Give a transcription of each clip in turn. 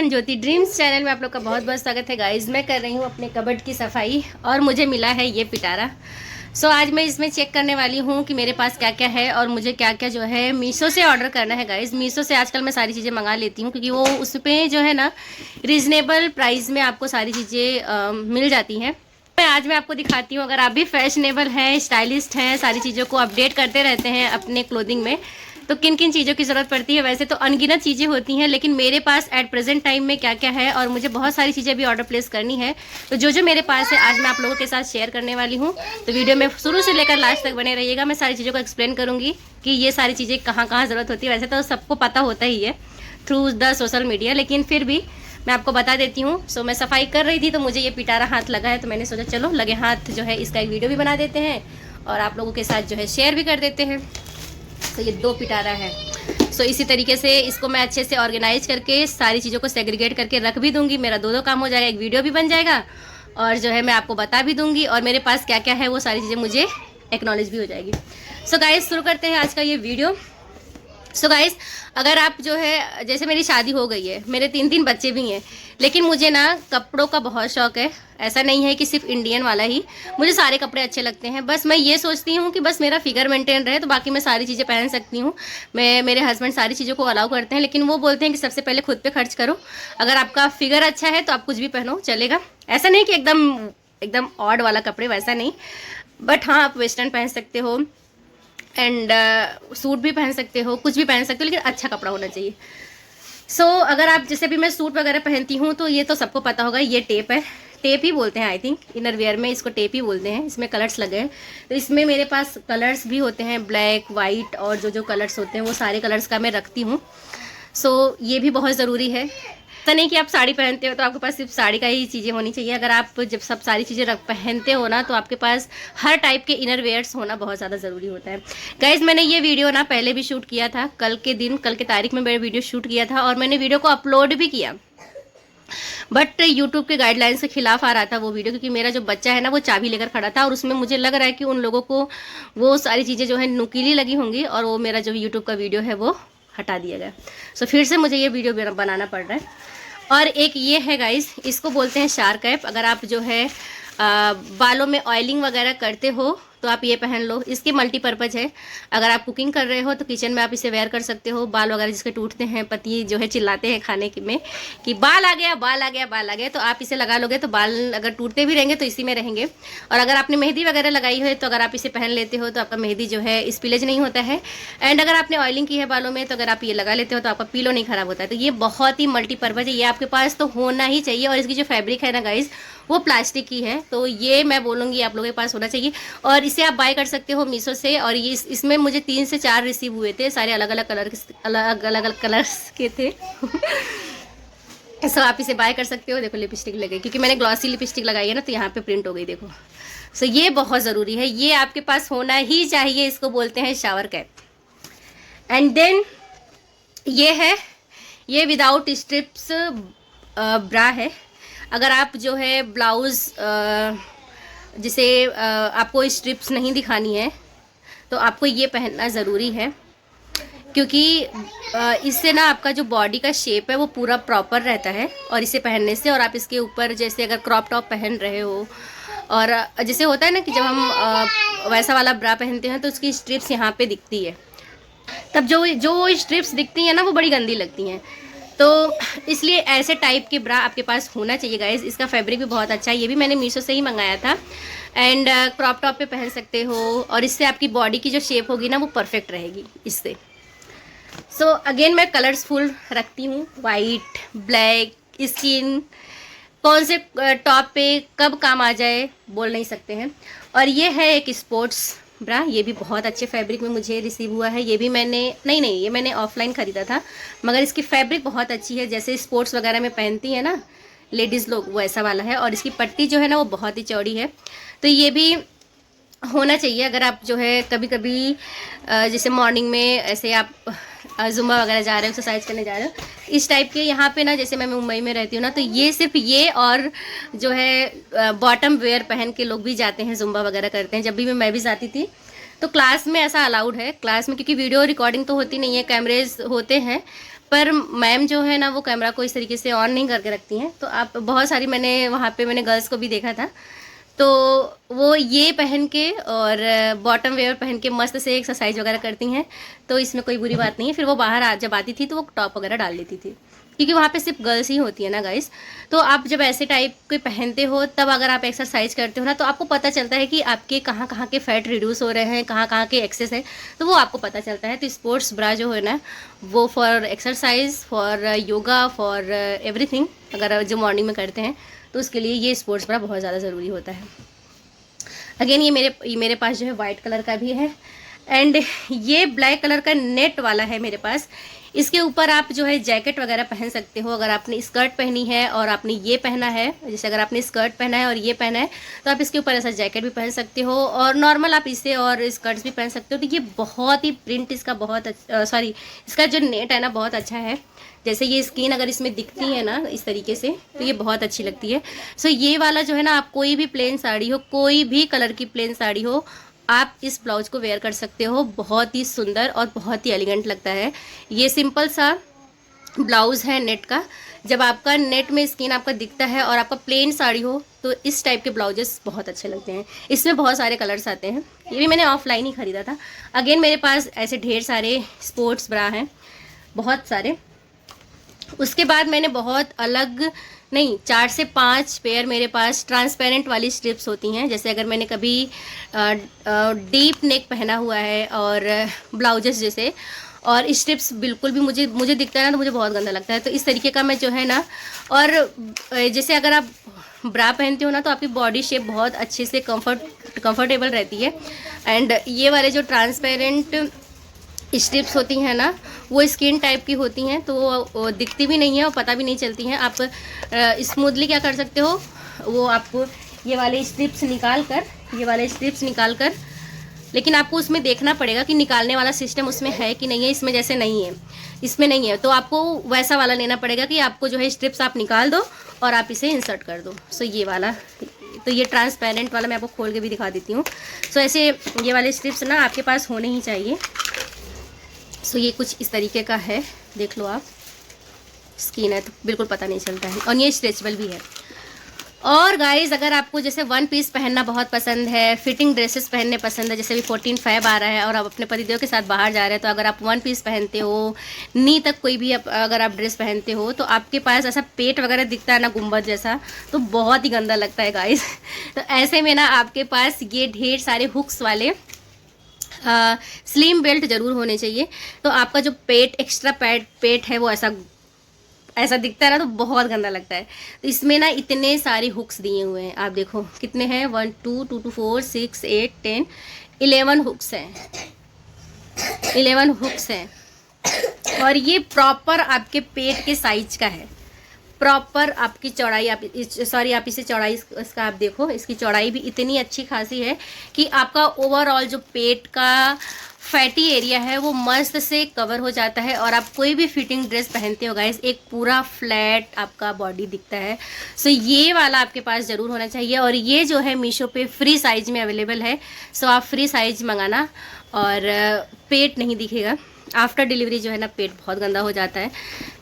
Everyone, ज्योति dreams channel में आप लोग का बहुत बहुत स्वागत है गाइस। मैं कर रही हूँ अपने कबर्ड की सफाई और मुझे मिला है ये पिटारा। आज मैं इसमें चेक करने वाली हूँ कि मेरे पास क्या क्या है और मुझे क्या क्या जो है मीशो से ऑर्डर करना है गाइस। मीशो से आजकल मैं सारी चीज़ें मंगा लेती हूँ क्योंकि वो उस पर जो है ना रीज़नेबल प्राइस में आपको सारी चीज़ें मिल जाती हैं। आज मैं आपको दिखाती हूँ, अगर आप भी फैशनेबल हैं, स्टाइलिस्ट हैं, सारी चीज़ों को अपडेट करते रहते हैं अपने क्लोथिंग में, तो किन किन चीज़ों की ज़रूरत पड़ती है। वैसे तो अनगिनत चीज़ें होती हैं, लेकिन मेरे पास एट प्रेजेंट टाइम में क्या क्या है और मुझे बहुत सारी चीज़ें भी ऑर्डर प्लेस करनी है। तो जो जो मेरे पास है आज मैं आप लोगों के साथ शेयर करने वाली हूँ। तो वीडियो में शुरू से लेकर लास्ट तक बने रहिएगा। मैं सारी चीज़ों को एक्सप्लेन करूँगी कि ये सारी चीज़ें कहाँ कहाँ ज़रूरत होती है। वैसे तो सबको पता होता ही है थ्रू द सोशल मीडिया, लेकिन फिर भी मैं आपको बता देती हूँ। मैं सफाई कर रही थी तो मुझे ये पिटारा हाथ लगा है, तो मैंने सोचा चलो लगे हाथ जो है इसका एक वीडियो भी बना देते हैं और आप लोगों के साथ जो है शेयर भी कर देते हैं। तो ये 2 पिटारा है। इसी तरीके से इसको मैं अच्छे से ऑर्गेनाइज करके सारी चीज़ों को सेग्रीगेट करके रख भी दूंगी। मेरा दो काम हो जाएगा, एक वीडियो भी बन जाएगा और जो है मैं आपको बता भी दूंगी और मेरे पास क्या क्या है वो सारी चीज़ें मुझे एक्नॉलेज भी हो जाएगी। गाइस शुरू करते हैं आज का ये वीडियो। गाइस अगर आप जो है, जैसे मेरी शादी हो गई है, मेरे 3 बच्चे भी हैं, लेकिन मुझे ना कपड़ों का बहुत शौक है। ऐसा नहीं है कि सिर्फ इंडियन वाला ही, मुझे सारे कपड़े अच्छे लगते हैं। बस मैं ये सोचती हूँ कि बस मेरा फिगर मेंटेन रहे तो बाकी मैं सारी चीज़ें पहन सकती हूँ। मेरे हस्बैंड सारी चीज़ों को अलाउ करते हैं, लेकिन वो बोलते हैं कि सबसे पहले खुद पे खर्च करो। अगर आपका फिगर अच्छा है तो आप कुछ भी पहनो चलेगा। ऐसा नहीं कि एकदम ऑड वाला कपड़े, वैसा नहीं, बट हाँ आप वेस्टर्न पहन सकते हो एंड सूट भी पहन सकते हो, कुछ भी पहन सकते हो, लेकिन अच्छा कपड़ा होना चाहिए। अगर आप जैसे भी मैं सूट वगैरह पहनती हूँ तो ये तो सबको पता होगा, ये टेप है, टेप ही बोलते हैं आई थिंक, इनर वेयर में इसको टेप ही बोलते हैं। इसमें कलर्स लगे हैं, तो इसमें मेरे पास कलर्स भी होते हैं, ब्लैक, वाइट और जो कलर्स होते हैं वो सारे कलर्स का मैं रखती हूँ। ये भी बहुत ज़रूरी है। ऐसा नहीं कि आप साड़ी पहनते हो तो आपके पास सिर्फ साड़ी का ही चीज़ें होनी चाहिए। अगर आप जब सब सारी चीज़ें पहनते हो ना तो आपके पास हर टाइप के इनर वेयर्स होना बहुत ज़्यादा ज़रूरी होता है। गाइज मैंने ये वीडियो ना पहले भी शूट किया था, कल के तारीख में मैंने वीडियो शूट किया था और मैंने वीडियो को अपलोड भी किया, बट यूट्यूब के गाइडलाइंस के खिलाफ आ रहा था वो वीडियो, क्योंकि मेरा जो बच्चा है ना वो चाबी लेकर खड़ा था और उसमें मुझे लग रहा है कि उन लोगों को वो सारी चीज़ें जो है नुकीली लगी होंगी और वो मेरा जो यूट्यूब का वीडियो है वो हटा दिया गया। फिर से मुझे ये वीडियो बनाना पड़ रहा है। और एक ये है गाइस, इसको बोलते हैं शार्क कैप। अगर आप जो है बालों में ऑयलिंग वगैरह करते हो तो आप ये पहन लो। इसकी मल्टीपर्पज़ है। अगर आप कुकिंग कर रहे हो तो किचन में आप इसे वेयर कर सकते हो। बाल वगैरह जिसके टूटते हैं, पति जो है चिल्लाते हैं खाने में कि बाल आ गया, बाल आ गया, बाल आ गया, तो आप इसे लगा लोगे तो बाल अगर टूटते भी रहेंगे तो इसी में रहेंगे। और अगर आपने मेहंदी वगैरह लगाई है तो अगर आप इसे पहन लेते हो तो आपका मेहंदी जो है स्पिलेज नहीं होता है। एंड अगर आपने ऑयलिंग की है बालों में तो अगर आप ये लगा लेते हो तो आपका पीलो नहीं खराब होता है। तो ये बहुत ही मल्टीपर्पज़ है, ये आपके पास तो होना ही चाहिए। और इसकी जो फैब्रिक है ना गाइज वो प्लास्टिक की है, तो ये मैं बोलूँगी आप लोगों के पास होना चाहिए। और इसे आप बाय कर सकते हो मीशो से। और ये इसमें मुझे 3 से 4 रिसीव हुए थे, सारे अलग अलग कलर्स के थे। आप इसे बाय कर सकते हो। देखो लिपस्टिक लगे, क्योंकि मैंने ग्लॉसी लिपस्टिक लगाई है ना तो यहाँ पे प्रिंट हो गई देखो। ये बहुत ज़रूरी है, ये आपके पास होना ही चाहिए। इसको बोलते हैं शावर कैप। एंड देन ये है, ये विदाउट स्ट्रिप्स ब्रा है। अगर आप जो है ब्लाउज़ जिसे आपको स्ट्रिप्स नहीं दिखानी है तो आपको ये पहनना ज़रूरी है, क्योंकि इससे ना आपका जो बॉडी का शेप है वो पूरा प्रॉपर रहता है। और इसे पहनने से, और आप इसके ऊपर जैसे अगर क्रॉप टॉप पहन रहे हो, और जैसे होता है ना कि जब हम वैसा वाला ब्रा पहनते हैं तो उसकी स्ट्रिप्स यहाँ पे दिखती है, तब जो स्ट्रिप्स दिखती हैं ना वो बड़ी गंदी लगती हैं। तो इसलिए ऐसे टाइप के ब्रा आपके पास होना चाहिए गाइज। इसका फैब्रिक भी बहुत अच्छा है, ये भी मैंने मीशो से ही मंगाया था। एंड क्रॉप टॉप पे पहन सकते हो और इससे आपकी बॉडी की जो शेप होगी ना वो परफेक्ट रहेगी इससे। अगेन मैं कलर्स फुल रखती हूँ, वाइट, ब्लैक, स्किन, कौन से टॉप पे कब काम आ जाए बोल नहीं सकते हैं। और ये है एक स्पोर्ट्स ब्रा, ये भी बहुत अच्छे फैब्रिक में मुझे रिसीव हुआ है। ये भी मैंने नहीं ये मैंने ऑफलाइन ख़रीदा था, मगर इसकी फैब्रिक बहुत अच्छी है। जैसे स्पोर्ट्स वगैरह में पहनती है ना लेडीज़ लोग, वो ऐसा वाला है। और इसकी पट्टी जो है ना वो बहुत ही चौड़ी है, तो ये भी होना चाहिए। अगर आप जो है कभी कभी जैसे मॉर्निंग में ऐसे आप जुम्बा वगैरह जा रहे हो, एक्सरसाइज करने जा रहे हो, इस टाइप के, यहाँ पे ना जैसे मैं मुंबई में रहती हूँ ना तो ये सिर्फ ये और जो है बॉटम वेयर पहन के लोग भी जाते हैं, जुम्बा वगैरह करते हैं। जब भी मैं भी जाती थी तो क्लास में ऐसा अलाउड है, क्लास में, क्योंकि वीडियो रिकॉर्डिंग तो होती नहीं है, कैमरेज होते हैं, पर मैम जो है ना वो कैमरा को इस तरीके से ऑन नहीं करके रखती हैं। तो आप बहुत सारी वहाँ पे मैंने गर्ल्स को भी देखा था, तो वो ये पहन के और बॉटम वेयर पहन के मस्त से एक्सरसाइज वगैरह करती हैं, तो इसमें कोई बुरी बात नहीं है। फिर वो बाहर जब आती थी तो वो टॉप वगैरह डाल लेती थी, क्योंकि वहाँ पे सिर्फ गर्ल्स ही होती है ना गाइस। तो आप जब ऐसे टाइप के पहनते हो तब अगर आप एक्सरसाइज करते हो ना, तो आपको पता चलता है कि आपके कहाँ कहाँ के फैट रिड्यूस हो रहे हैं, कहाँ कहाँ के एक्सेस है, तो वो आपको पता चलता है। तो स्पोर्ट्स ब्रा जो है ना वो for exercise, for yoga, for everything, अगर जो मॉर्निंग में करते हैं तो उसके लिए ये स्पोर्ट्स ब्रा बहुत ज़्यादा ज़रूरी होता है। अगेन ये मेरे पास जो है वाइट कलर का भी है, एंड ये ब्लैक कलर का नेट वाला है मेरे पास। इसके ऊपर आप जो है जैकेट वगैरह पहन सकते हो। अगर आपने स्कर्ट पहनी है और आपने ये पहना है, जैसे अगर आपने स्कर्ट पहना है और ये पहना है, तो आप इसके ऊपर ऐसा जैकेट भी पहन सकते हो, और नॉर्मल आप इसे और स्कर्ट्स भी पहन सकते हो। तो ये बहुत ही प्रिंट इसका बहुत सॉरी इसका जो नेट है ना बहुत अच्छा है। जैसे ये स्किन अगर इसमें दिखती है ना इस तरीके से, तो ये बहुत अच्छी लगती है। सो ये वाला जो है ना, आप कोई भी प्लेन साड़ी हो, कोई भी कलर की प्लेन साड़ी हो, आप इस ब्लाउज को वेयर कर सकते हो। बहुत ही सुंदर और बहुत ही एलिगेंट लगता है। ये सिंपल सा ब्लाउज़ है नेट का। जब आपका नेट में स्किन आपका दिखता है और आपका प्लेन साड़ी हो, तो इस टाइप के ब्लाउजेस बहुत अच्छे लगते हैं। इसमें बहुत सारे कलर्स आते हैं। ये भी मैंने ऑफलाइन ही ख़रीदा था। अगेन मेरे पास ऐसे ढेर सारे स्पोर्ट्स ब्रा हैं, बहुत सारे। उसके बाद मैंने बहुत अलग नहीं 4 से 5 पेयर मेरे पास ट्रांसपेरेंट वाली स्ट्रिप्स होती हैं। जैसे अगर मैंने कभी डीप नेक पहना हुआ है और ब्लाउजेस जैसे, और स्ट्रिप्स बिल्कुल भी मुझे दिखता है ना तो मुझे बहुत गंदा लगता है। तो इस तरीके का मैं जो है ना, और जैसे अगर आप ब्रा पहनते हो ना तो आपकी बॉडी शेप बहुत अच्छे से कंफर्टेबल रहती है। एंड ये वाले जो ट्रांसपेरेंट स्ट्रिप्स होती हैं ना, वो स्किन टाइप की होती हैं, तो वो दिखती भी नहीं है और पता भी नहीं चलती हैं। आप स्मूथली क्या कर सकते हो, वो आपको ये वाले स्ट्रिप्स निकाल कर लेकिन आपको उसमें देखना पड़ेगा कि निकालने वाला सिस्टम उसमें है कि नहीं है। इसमें जैसे नहीं है, इसमें नहीं है, तो आपको वैसा वाला लेना पड़ेगा कि आपको जो है स्ट्रिप्स आप निकाल दो और आप इसे इंसर्ट कर दो। सो ये वाला, तो ये ट्रांसपेरेंट वाला मैं आपको खोल के भी दिखा देती हूँ। सो ऐसे ये वाले स्ट्रिप्स ना आपके पास होने ही चाहिए। सो ये कुछ इस तरीके का है, देख लो आप, स्किन है तो बिल्कुल पता नहीं चलता है, और ये स्ट्रेचेबल भी है। और गाइज़ अगर आपको जैसे वन पीस पहनना बहुत पसंद है, फिटिंग ड्रेसेस पहनने पसंद है, जैसे भी 14 फ़ैब आ रहा है और आप अपने पतिदेव के साथ बाहर जा रहे हैं, तो अगर आप वन पीस पहनते हो, नी तक कोई भी अगर आप ड्रेस पहनते हो, तो आपके पास ऐसा पेट वगैरह दिखता है ना गुंबद जैसा, तो बहुत ही गंदा लगता है गाइज़। तो ऐसे में ना आपके पास ये ढेर सारे हुक्स वाले स्लिम बेल्ट ज़रूर होने चाहिए। तो आपका जो पेट एक्स्ट्रा पेट है वो ऐसा दिखता है ना, तो बहुत गंदा लगता है। तो इसमें ना इतने सारे हुक्स दिए हुए हैं, आप देखो कितने हैं, 1 2 2 2 4 6 8 10 11 हुक्स हैं, 11 हुक्स हैं। और ये प्रॉपर आपके पेट के साइज का है, प्रॉपर आपकी चौड़ाई, आप इसे चौड़ाई इसका आप देखो, इसकी चौड़ाई भी इतनी अच्छी खासी है कि आपका ओवरऑल जो पेट का फैटी एरिया है वो मस्त से कवर हो जाता है, और आप कोई भी फिटिंग ड्रेस पहनते हो गाइस, एक पूरा फ्लैट आपका बॉडी दिखता है। सो ये वाला आपके पास ज़रूर होना चाहिए। और ये जो है मीशो पे फ्री साइज़ में अवेलेबल है। सो आप फ्री साइज़ मंगाना, और पेट नहीं दिखेगा। आफ्टर डिलीवरी जो है ना पेट बहुत गंदा हो जाता है।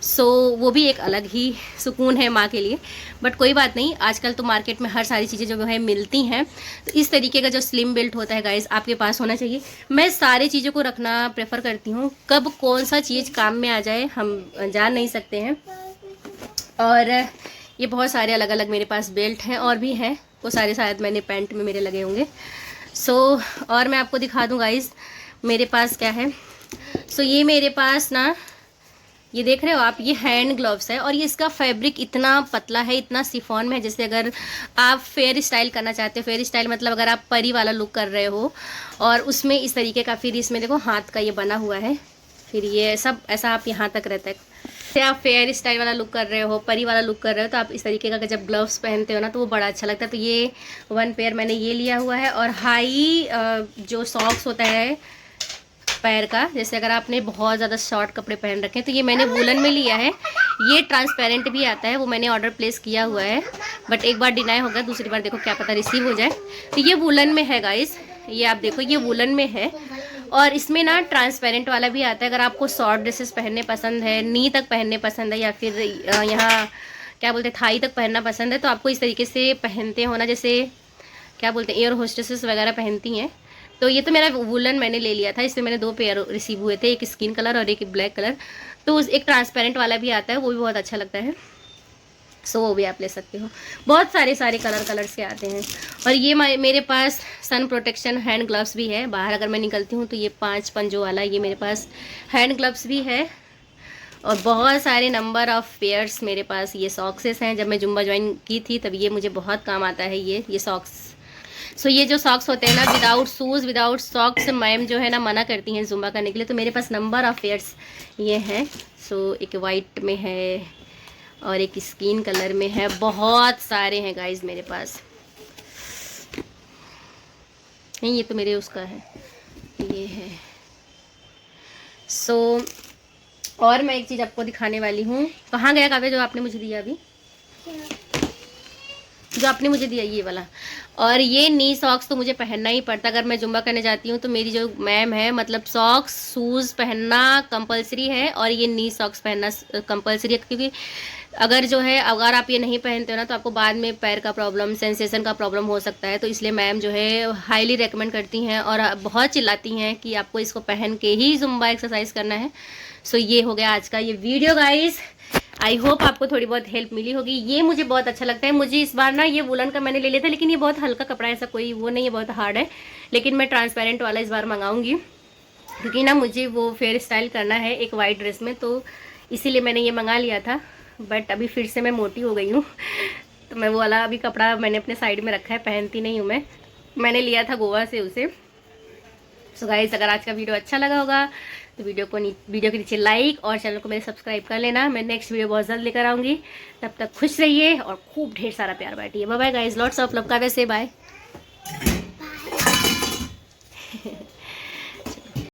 सो वो भी एक अलग ही सुकून है माँ के लिए। बट कोई बात नहीं, आजकल तो मार्केट में हर सारी चीज़ें जो है मिलती हैं। तो इस तरीके का जो स्लिम बेल्ट होता है गाइस आपके पास होना चाहिए। मैं सारी चीज़ों को रखना प्रेफर करती हूँ, कब कौन सा चीज़ काम में आ जाए हम जान नहीं सकते हैं। और ये बहुत सारे अलग अलग मेरे पास बेल्ट हैं, और भी हैं, वो सारे शायद मैंने पैंट में मेरे लगे होंगे। सो और मैं आपको दिखा दूँ गाइस मेरे पास क्या है। सो ये मेरे पास ना, ये देख रहे हो आप, ये हैंड ग्लव्स है, और ये इसका फैब्रिक इतना पतला है, इतना सिफॉन में है। जैसे अगर आप फेयर स्टाइल करना चाहते हो, फेयर स्टाइल मतलब अगर आप परी वाला लुक कर रहे हो, और उसमें इस तरीके का, फिर इसमें देखो हाथ का ये बना हुआ है, फिर ये सब ऐसा आप यहाँ तक रहता है। जैसे आप फेयर स्टाइल वाला लुक कर रहे हो, परी वाला लुक कर रहे हो, तो आप इस तरीके का जब ग्लव्स पहनते हो ना तो वो बड़ा अच्छा लगता है। तो ये 1 पेयर मैंने ये लिया हुआ है। और हाई जो सॉक्स होता है पैर का, जैसे अगर आपने बहुत ज़्यादा शॉर्ट कपड़े पहन रखे हैं, तो ये मैंने वूलन में लिया है। ये ट्रांसपेरेंट भी आता है, वो मैंने ऑर्डर प्लेस किया हुआ है, बट एक बार डिनाई हो गया, दूसरी बार देखो क्या पता रिसीव हो जाए। तो ये वूलन में है गाइस, ये आप देखो ये वूलन में है, और इसमें ना ट्रांसपेरेंट वाला भी आता है। अगर आपको शॉर्ट ड्रेसेस पहनने पसंद है, नी तक पहनने पसंद है, या फिर यहाँ क्या बोलते हैं थाई तक पहनना पसंद है, तो आपको इस तरीके से पहनते हो ना, जैसे क्या बोलते हैं एयर होस्टेसेस वगैरह पहनती हैं। तो ये तो मेरा वुलन मैंने ले लिया था, इसमें मैंने 2 पेयर रिसीव हुए थे, एक स्किन कलर और एक ब्लैक कलर। तो एक ट्रांसपेरेंट वाला भी आता है, वो भी बहुत अच्छा लगता है। सो वो भी आप ले सकते हो। बहुत सारे कलर्स के आते हैं। और ये मेरे पास सन प्रोटेक्शन हैंड ग्लव्स भी है। बाहर अगर मैं निकलती हूँ तो ये 5 पंजों वाला ये मेरे पास हैंड ग्लव्स भी है। और बहुत सारे नंबर ऑफ़ पेयर्स मेरे पास ये सॉक्सेस हैं। जब मैं जुम्बा ज्वाइन की थी तब ये मुझे बहुत काम आता है ये सॉक्स। सो ये जो सॉक्स होते हैं ना, without shoes without socks ma'am जो है ना मना करती हैं जुम्बा करने के लिए। तो मेरे पास नंबर ऑफ़ पेयर्स ये हैं। सो एक वाइट में है और एक स्किन कलर में है। बहुत सारे हैं गाइज मेरे पास। नहीं ये तो मेरे उसका है, ये है। सो और मैं एक चीज़ आपको दिखाने वाली हूँ। कहाँ गया काव्य जो आपने मुझे दिया अभी, जो आपने मुझे दिया ये वाला। और ये नी सॉक्स तो मुझे पहनना ही पड़ता। अगर मैं जुम्बा करने जाती हूँ तो मेरी जो मैम है, मतलब सॉक्स शूज़ पहनना कंपलसरी है और ये नी सॉक्स पहनना कंपलसरी है। क्योंकि अगर आप ये नहीं पहनते हो ना तो आपको बाद में पैर का प्रॉब्लम, सेंसेशन का प्रॉब्लम हो सकता है। तो इसलिए मैम जो है हाईली रेकमेंड करती हैं और बहुत चिल्लाती हैं कि आपको इसको पहन के ही जुम्बा एक्सरसाइज करना है। सो ये हो गया आज का ये वीडियो गाइस। आई होप आपको थोड़ी बहुत हेल्प मिली होगी। ये मुझे बहुत अच्छा लगता है। मुझे इस बार ना ये वुलन का मैंने ले लिया था, लेकिन ये बहुत हल्का कपड़ा है, ऐसा कोई वो नहीं है, बहुत हार्ड है। लेकिन मैं ट्रांसपेरेंट वाला इस बार मंगाऊंगी, क्योंकि ना मुझे वो फेयर स्टाइल करना है एक वाइट ड्रेस में, तो इसीलिए मैंने ये मंगा लिया था। बट अभी फिर से मैं मोटी हो गई हूँ तो मैं वो वाला अभी कपड़ा मैंने अपने साइड में रखा है, पहनती नहीं हूँ मैंने लिया था गोवा से उसे। सो गाइस, अगर आज का वीडियो अच्छा लगा होगा तो वीडियो के नीचे लाइक और चैनल को मेरे सब्सक्राइब कर लेना। मैं नेक्स्ट वीडियो बहुत जल्द लेकर आऊँगी। तब तक खुश रहिए और खूब ढेर सारा प्यार बांटिए। Bye bye guys, lots of love का वैसे बाय।